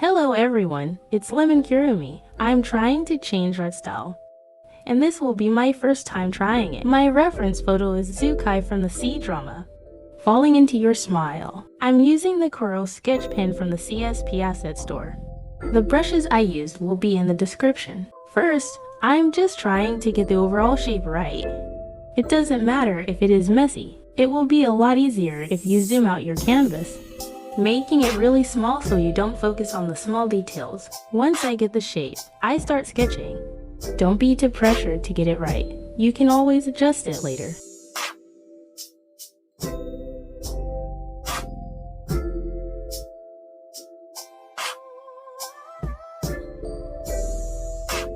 Hello everyone, it's Lemon Kurumi. I'm trying to change art style, and this will be my first time trying it. My reference photo is Zukai from the C-drama, Falling Into Your Smile. I'm using the Kuro Sketch Pen from the CSP Asset Store. The brushes I used will be in the description. First, I'm just trying to get the overall shape right. It doesn't matter if it is messy. It will be a lot easier if you zoom out your canvas, making it really small so you don't focus on the small details. Once I get the shape, I start sketching. Don't be too pressured to get it right. You can always adjust it later.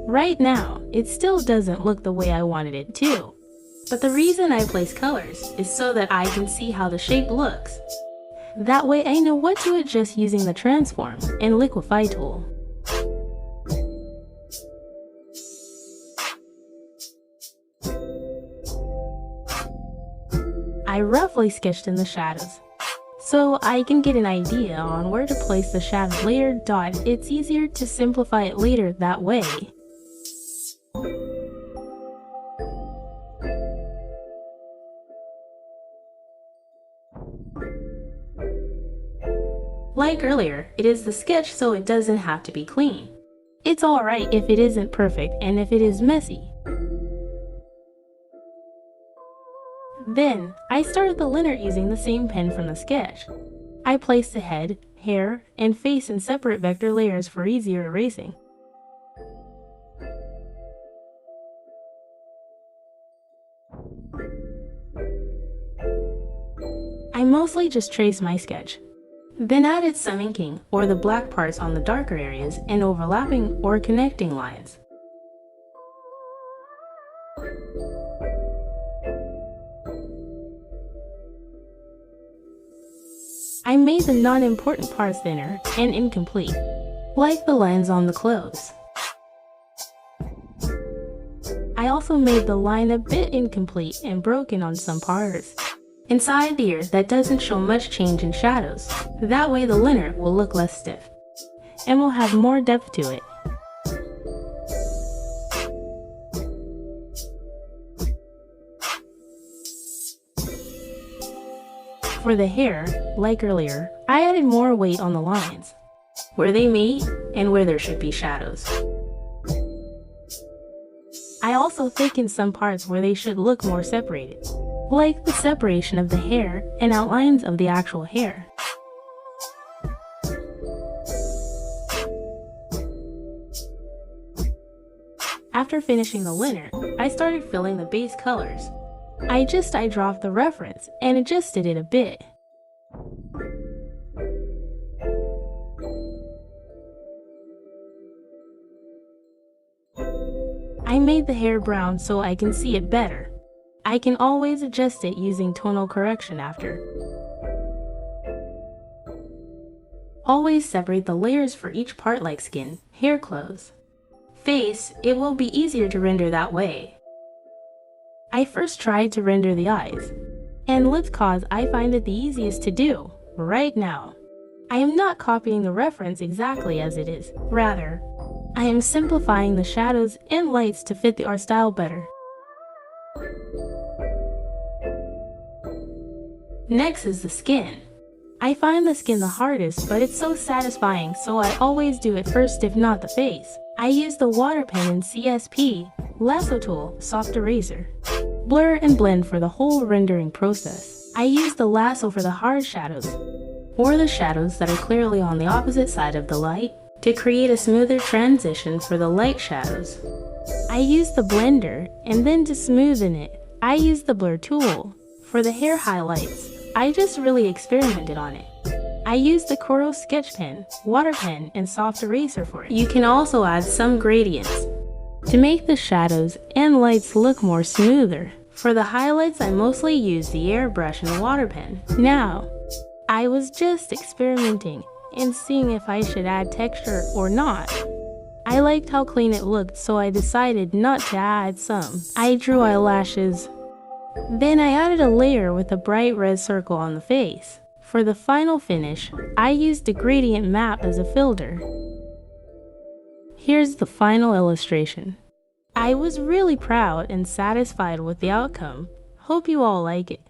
Right now, it still doesn't look the way I wanted it to. But the reason I place colors is so that I can see how the shape looks. That way I know what to adjust using the transform and liquefy tool. I roughly sketched in the shadows, so I can get an idea on where to place the shadow layer. It's easier to simplify it later that way. Like earlier, it is the sketch, so it doesn't have to be clean. It's alright if it isn't perfect and if it is messy. Then, I started the liner using the same pen from the sketch. I placed the head, hair, and face in separate vector layers for easier erasing. I mostly just traced my sketch, then added some inking or the black parts on the darker areas and overlapping or connecting lines. I made the non-important parts thinner and incomplete, like the lines on the clothes. I also made the line a bit incomplete and broken on some parts inside the ear that doesn't show much change in shadows. That way the liner will look less stiff and will have more depth to it. For the hair, like earlier, I added more weight on the lines, where they meet and where there should be shadows. I also thickened some parts where they should look more separated, like the separation of the hair and outlines of the actual hair. After finishing the liner, I started filling the base colors. I dropped the reference and adjusted it a bit. I made the hair brown so I can see it better. I can always adjust it using tonal correction after. Always separate the layers for each part like skin, hair, clothes, face. It will be easier to render that way. I first tried to render the eyes and lips cause I find it the easiest to do right now. I am not copying the reference exactly as it is. Rather, I am simplifying the shadows and lights to fit the art style better. Next is the skin. I find the skin the hardest, but it's so satisfying, so I always do it first, if not the face. I use the water pen in CSP, lasso tool, soft eraser, blur and blend for the whole rendering process. I use the lasso for the hard shadows, or the shadows that are clearly on the opposite side of the light, to create a smoother transition for the light shadows. I use the blender, and then to smoothen it, I use the blur tool. For the hair highlights, I just really experimented on it. I used the Kuro Sketch Pen, water pen, and soft eraser for it. You can also add some gradients to make the shadows and lights look more smoother. For the highlights, I mostly used the airbrush and water pen. Now, I was just experimenting and seeing if I should add texture or not. I liked how clean it looked, so I decided not to add some. I drew eyelashes. Then I added a layer with a bright red circle on the face. For the final finish, I used the gradient map as a filter. Here's the final illustration. I was really proud and satisfied with the outcome. Hope you all like it.